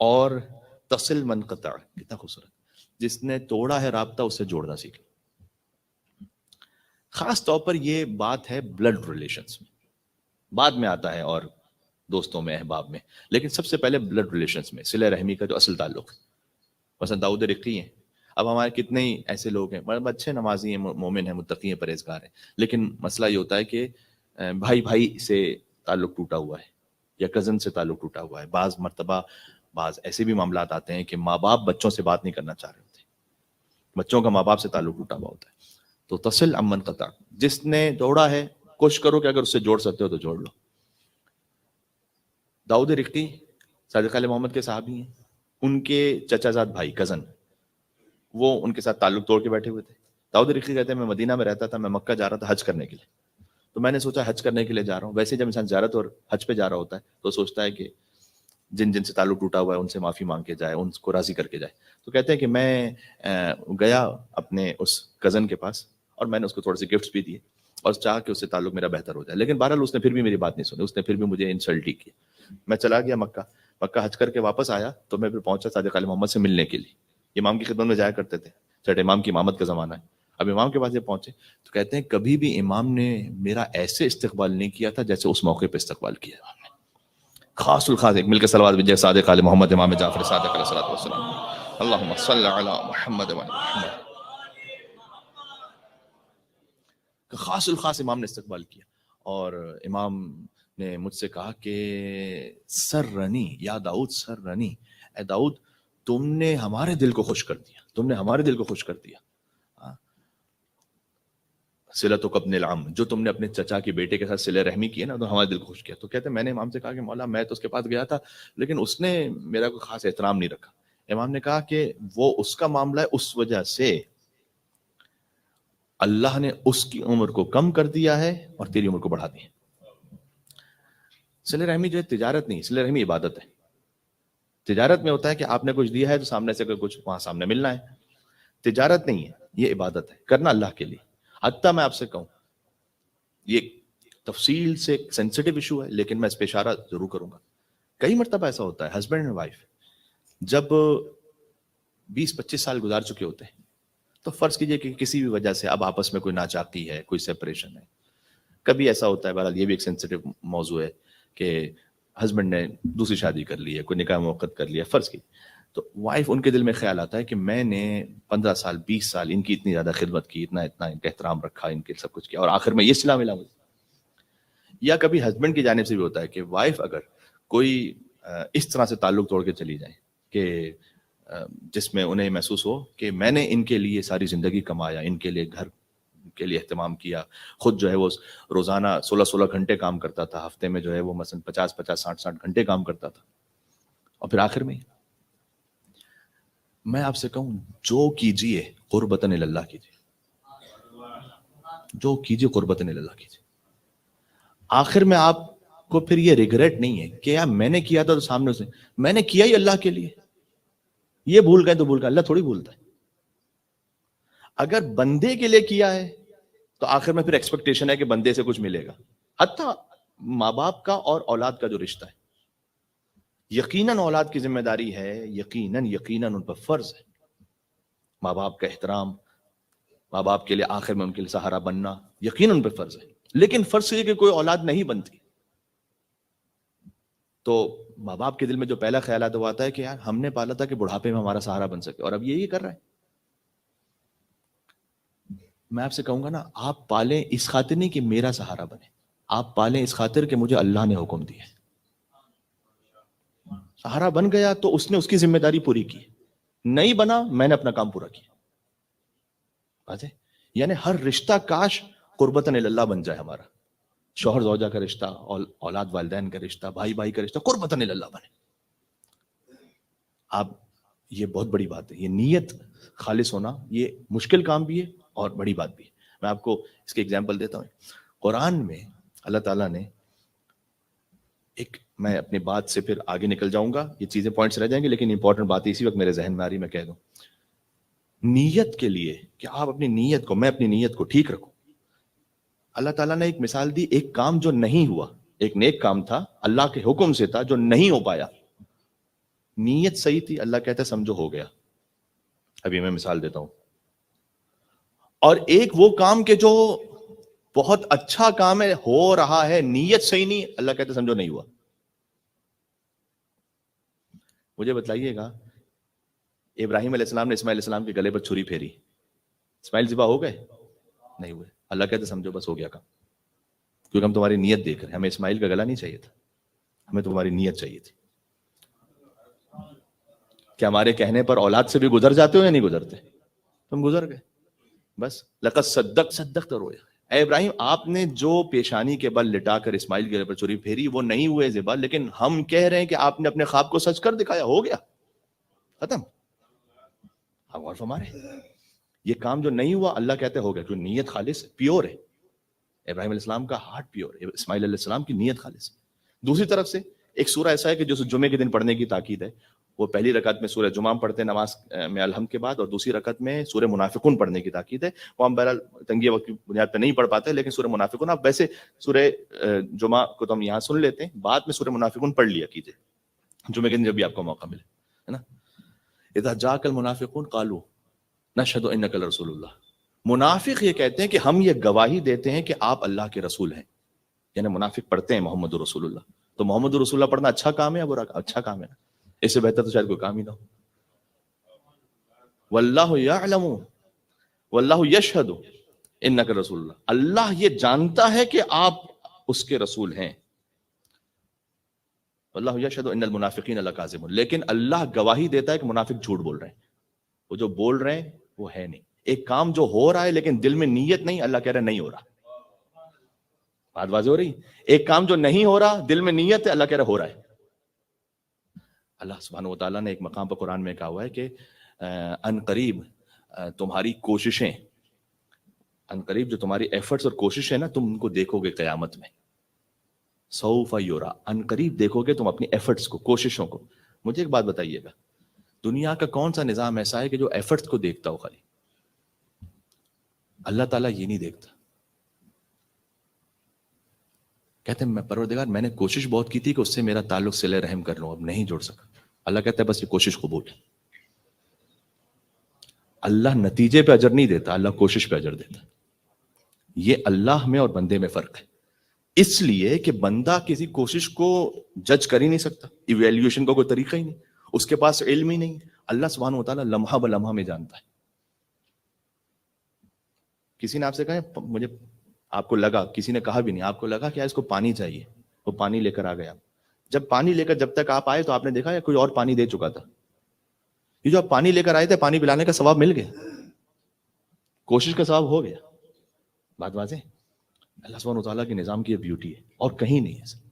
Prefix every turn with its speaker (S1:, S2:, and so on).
S1: اور تصل من قطع، کتنا خوبصورت، جس نے توڑا ہے رابطہ اسے جوڑنا سیکھ. خاص طور پر یہ بات ہے بلڈ ریلیشنز میں، بعد میں آتا ہے اور دوستوں میں، احباب میں، لیکن سب سے پہلے بلڈ ریلیشنز میں صلہ رحمی کا جو اصل تعلق ہے. مثلا داؤد رقی ہیں، اب ہمارے کتنے ہی ایسے لوگ ہیں مطلب اچھے نمازی ہیں، مومن ہیں، متقی ہیں، پرہیزگار ہیں، لیکن مسئلہ یہ ہوتا ہے کہ بھائی بھائی سے تعلق ٹوٹا ہوا ہے یا کزن سے تعلق ٹوٹا ہوا ہے. بعض مرتبہ بعض ایسے بھی معاملات آتے ہیں کہ ماں باپ بچوں سے بات نہیں کرنا چاہ رہے ہوتے، بچوں کا ماں باپ سے تعلق ٹوٹا ہوا ہوتا ہے. تو تصل امن قطع، جس نے دوڑا ہے کوشش کرو کہ اگر اس سے جوڑ سکتے ہو تو جوڑ لو. داؤد رقی صادق علیہ محمد کے صحابی ہیں، ان کے چچا زاد بھائی کزن وہ ان کے ساتھ تعلق توڑ کے بیٹھے ہوئے تھے. داؤد رقی کہتے ہیں میں مدینہ میں رہتا تھا، میں مکہ جا رہا تھا حج کرنے کے لیے، تو میں نے سوچا حج کرنے کے لیے جا رہا ہوں. ویسے جب انسان زیارت اور حج پہ جا رہا ہوتا ہے تو سوچتا ہے کہ جن جن سے تعلق ٹوٹا ہوا ہے ان سے معافی مانگ کے جائے، ان کو راضی کر کے جائے. تو کہتے ہیں کہ میں گیا اپنے اس کزن کے پاس اور میں نے اس کو تھوڑے سے گفٹس بھی دیے اور چاہا کہ اس سے تعلق میرا بہتر ہو جائے، لیکن بہرحال اس نے پھر بھی میری بات نہیں سنی، اس نے پھر بھی مجھے انسلٹ ہی کی. میں چلا گیا مکہ حج کر کے واپس آیا تو میں پھر پہنچا صادق علیہ محمد سے ملنے کے لیے. امام کی خدمت میں جایا کرتے تھے، چٹ امام کی امامت کا زمانہ ہے. اب امام کے پاس جب پہنچے تو کہتے ہیں کبھی بھی امام نے میرا ایسے استقبال نہیں کیا تھا جیسے اس موقع پہ استقبال کیا. خاص الخاص ایک مل کے صلوات بھیجیے صادق علیہ محمد امام جعفر صادق علیہ الصلوۃ والسلام. اللہم صل علی محمد و علی محمد. خاص الخاص امام نے استقبال کیا اور امام نے مجھ سے کہا کہ سر رنی یا داؤد، سر رنی، اے داؤد تم نے ہمارے دل کو خوش کر دیا، تم نے ہمارے دل کو خوش کر دیا. صلتک ابن العم، جو تم نے اپنے چچا کے بیٹے کے ساتھ صلہ رحمی کی ہے نا تو ہمارے دل کو خوش کیا. تو کہتے ہیں میں نے امام سے کہا کہ مولا میں تو اس کے پاس گیا تھا لیکن اس نے میرا کوئی خاص احترام نہیں رکھا. امام نے کہا کہ وہ اس کا معاملہ ہے، اس وجہ سے اللہ نے اس کی عمر کو کم کر دیا ہے اور تیری عمر کو بڑھا دی ہے. صلہ رحمی جو ہے تجارت نہیں، صلہ رحمی عبادت ہے. تجارت میں ہوتا ہے کہ آپ نے کچھ دیا ہے تو سامنے سے کچھ وہاں سامنے ملنا ہے. تجارت نہیں ہے، یہ عبادت ہے، کرنا اللہ کے لیے. حتیٰ میں آپ سے کہوں یہ تفصیل سے ایک سینسٹیو ایشو ہے لیکن میں اس پہ اشارہ ضرور کروں گا. کئی مرتبہ ایسا ہوتا ہے ہسبینڈ اینڈ وائف جب 20-25 سال گزار چکے ہوتے ہیں تو فرض کیجئے کہ کسی بھی وجہ سے اب آپس میں کوئی ناچاقی ہے، کوئی سیپریشن ہے. کبھی ایسا ہوتا ہے، بہرحال یہ بھی ایک سینسٹیو موضوع ہے کہ ہسبینڈ نے دوسری شادی کر لی ہے، کوئی نکاح موقت کر لیا فرض کی، تو وائف ان کے دل میں خیال آتا ہے کہ میں نے 15 سال 20 سال ان کی اتنی زیادہ خدمت کی، اتنا ان کا احترام رکھا، ان کے سب کچھ کیا اور آخر میں یہ صلہ ملا مجھے. یا کبھی ہسبینڈ کی جانب سے بھی ہوتا ہے کہ وائف اگر کوئی اس طرح سے تعلق توڑ کے چلی جائے کہ جس میں انہیں محسوس ہو کہ میں نے ان کے لیے ساری زندگی کمایا، ان کے لیے گھر کے لیے اہتمام کیا، خود جو ہے وہ روزانہ 16 گھنٹے کام کرتا تھا، ہفتے میں جو ہے وہ مثلا 50 60 گھنٹے کام کرتا تھا، اور پھر آخر میں میں آپ سے کہوں جو کیجئے قربتاً اللہ کیجئے، جو کیجئے قربتاً اللہ کیجئے. آخر میں آپ کو پھر یہ ریگریٹ نہیں ہے کہ یار میں نے کیا تھا تو سامنے سے میں نے کیا ہی اللہ کے لیے. یہ بھول گئے تو بھول گئے، اللہ تھوڑی بھولتا ہے. اگر بندے کے لیے کیا ہے تو آخر میں پھر ایکسپیکٹیشن ہے کہ بندے سے کچھ ملے گا. حتیٰ ماں باپ کا اور اولاد کا جو رشتہ ہے، یقیناً اولاد کی ذمہ داری ہے، یقیناً ان پر فرض ہے ماں باپ کا احترام، ماں باپ کے لیے آخر میں ان کے لیے سہارا بننا، یقیناً ان پر فرض ہے. لیکن فرض یہ کہ کوئی اولاد نہیں بنتی تو ماں باپ کے دل میں جو پہلا خیال آتا وہ آتا ہے کہ یار ہم نے پالا تھا کہ بڑھاپے میں ہمارا سہارا بن سکے اور اب یہی کر رہا ہے. میں آپ سے کہوں گا نا، آپ پالیں اس خاطر نہیں کہ میرا سہارا بنے، آپ پالیں اس خاطر کہ مجھے اللہ نے حکم دیا. سہارا بن گیا تو اس نے اس کی ذمہ داری پوری کی، نہیں بنا میں نے اپنا کام پورا کیا. بات ہے یعنی ہر رشتہ کاش قربتاً اللہ بن جائے ہمارا. شوہر زوجہ کا رشتہ، اولاد والدین کا رشتہ، بھائی بھائی کا رشتہ قربتاً اللہ بنے. آپ یہ بہت بڑی بات ہے، یہ نیت خالص ہونا یہ مشکل کام بھی ہے اور بڑی بات بھی ہے. میں آپ کو اس کی ایگزامپل دیتا ہوں. قرآن میں اللہ تعالیٰ نے ایک، میں اپنی بات سے پھر آگے نکل جاؤں گا، یہ چیزیں پوائنٹس رہ جائیں گے لیکن امپورٹنٹ بات اسی وقت میرے ذہن میں آ رہی، میں کہہ دوں. نیت کے لیے کہ آپ اپنی نیت کو، میں اپنی نیت کو ٹھیک رکھوں. اللہ تعالیٰ نے ایک مثال دی، ایک کام جو نہیں ہوا، ایک نیک کام تھا اللہ کے حکم سے تھا جو نہیں ہو پایا. نیت صحیح تھی, اللہ کہتا ہے سمجھو ہو گیا. ابھی میں مثال دیتا ہوں. اور ایک وہ کام کہ جو بہت اچھا کام ہے, ہو رہا ہے, نیت صحیح نہیں, اللہ کہتا ہے سمجھو نہیں ہوا. مجھے بتلائیے گا, ابراہیم علیہ السلام نے اسماعیل علیہ السلام کے گلے پر چھری پھیری, اسماعیل ذبح ہو گئے؟ نہیں ہوئے. اللہ کہتے سمجھو بس ہو گیا کام, کیونکہ ہم تمہاری نیت دیکھ رہے ہیں. ہمیں اسماعیل کا گلا نہیں چاہیے تھا, ہمیں تمہاری نیت چاہیے تھی. کیا ہمارے کہنے پر اولاد سے بھی گزر جاتے ہو یا نہیں گزرتے؟ تم گزر گئے بس. لقد صدقت رویا. اے ابراہیم, آپ نے جو پیشانی کے بل لٹا کر اسماعیل کے گلے پر چھری پھیری وہ نہیں ہوئے ذبح, لیکن ہم کہہ رہے ہیں کہ آپ نے اپنے خواب کو سچ کر دکھایا, ہو گیا ختم. آپ غور فرمائیں, یہ کام جو نہیں ہوا اللہ کہتے ہو گیا, جو نیت خالص ہے, پیور ہے. ابراہیم علیہ السلام کا ہارٹ پیور ہے, اسماعیل علیہ السلام کی نیت خالص ہے. دوسری طرف سے ایک سورہ ایسا ہے کہ جو جمعے کے دن پڑھنے کی تاکید ہے, وہ پہلی رکعت میں سورہ جمعہ پڑھتے ہیں نماز میں الحمد کے بعد, اور دوسری رکعت میں سورہ منافقون پڑھنے کی تاکید ہے. وہ ہم بہرحال تنگی وقت کی بنیاد پہ نہیں پڑھ پاتے, لیکن سورہ منافقون آپ ویسے سورہ جمعہ کو تو ہم یہاں سن لیتے ہیں, بعد میں سورہ منافقون پڑھ لیا کیجیے جمعے کے دن جب بھی آپ کو موقع ملے, ہے نا. اذا جاءک المنافقون قالوا نشهد انک لرسول اللہ. منافق یہ کہتے ہیں کہ ہم یہ گواہی دیتے ہیں کہ آپ اللہ کے رسول ہیں, یعنی منافق پڑھتے ہیں محمد رسول اللہ. تو محمد رسول اللہ پڑھنا اچھا کام ہے یا برا؟ اچھا کام ہے نا, اس سے بہتر تو شاید کوئی کام ہی نہ ہو. واللہ یعلم واللہ یشہد انک رسول اللہ. اللہ یہ جانتا ہے کہ آپ اس کے رسول ہیں. واللہ یشہد ان المنافقین لکاذبون. لیکن اللہ گواہی دیتا ہے کہ منافق جھوٹ بول رہے ہیں. وہ جو بول رہے ہیں وہ ہے نہیں. ایک کام جو ہو رہا ہے لیکن دل میں نیت نہیں, اللہ کہہ رہا ہے نہیں ہو رہا. بات واضح ہو رہی؟ ایک کام جو نہیں ہو رہا, دل میں نیت ہے, اللہ کہہ رہا ہو رہا ہے. اللہ سبحانہ وتعالیٰ نے ایک مقام پر قرآن میں کہا ہوا ہے کہ ان قریب تمہاری کوششیں, ان قریب جو تمہاری ایفرٹس اور کوشش ہے نا, تم ان کو دیکھو گے قیامت میں. سوف یرا, ان قریب دیکھو گے تم اپنی ایفرٹس کو, کوششوں کو. مجھے ایک بات بتائیے گا, دنیا کا کون سا نظام ایسا ہے کہ جو ایفرٹس کو دیکھتا ہو خالی؟ اللہ تعالیٰ یہ نہیں دیکھتا. کہتے ہیں میں پروردگار میں نے کوشش بہت کی تھی کہ اس سے میرا تعلق صلہ رحم کر لوں, اب نہیں جوڑ سکا. اللہ کہتا ہے بس یہ کوشش قبول ہے. اللہ نتیجے پہ اجر نہیں دیتا, اللہ کوشش پہ اجر دیتا. یہ اللہ میں اور بندے میں فرق ہے. اس لیے کہ بندہ کسی کوشش کو جج کر ہی نہیں سکتا, ایویلیویشن کا کوئی طریقہ ہی نہیں, اس کے پاس علم ہی نہیں. اللہ سبحانہ وتعالیٰ لمحہ بلمحہ میں جانتا ہے. کسی نے آپ سے کہا, مجھے آپ کو لگا, کسی نے کہا بھی نہیں, آپ کو لگا کہ اس کو پانی چاہیے, وہ پانی لے کر آ گیا. جب پانی لے کر جب تک آپ آئے تو آپ نے دیکھا یا کوئی اور پانی دے چکا تھا؟ یہ جو آپ پانی لے کر آئے تھے, پانی پلانے کا ثواب مل گیا, کوشش کا ثواب ہو گیا. بات واضح؟ اللہ سبحانہ وتعالیٰ کے نظام کی یہ بیوٹی ہے, اور کہیں نہیں ہے.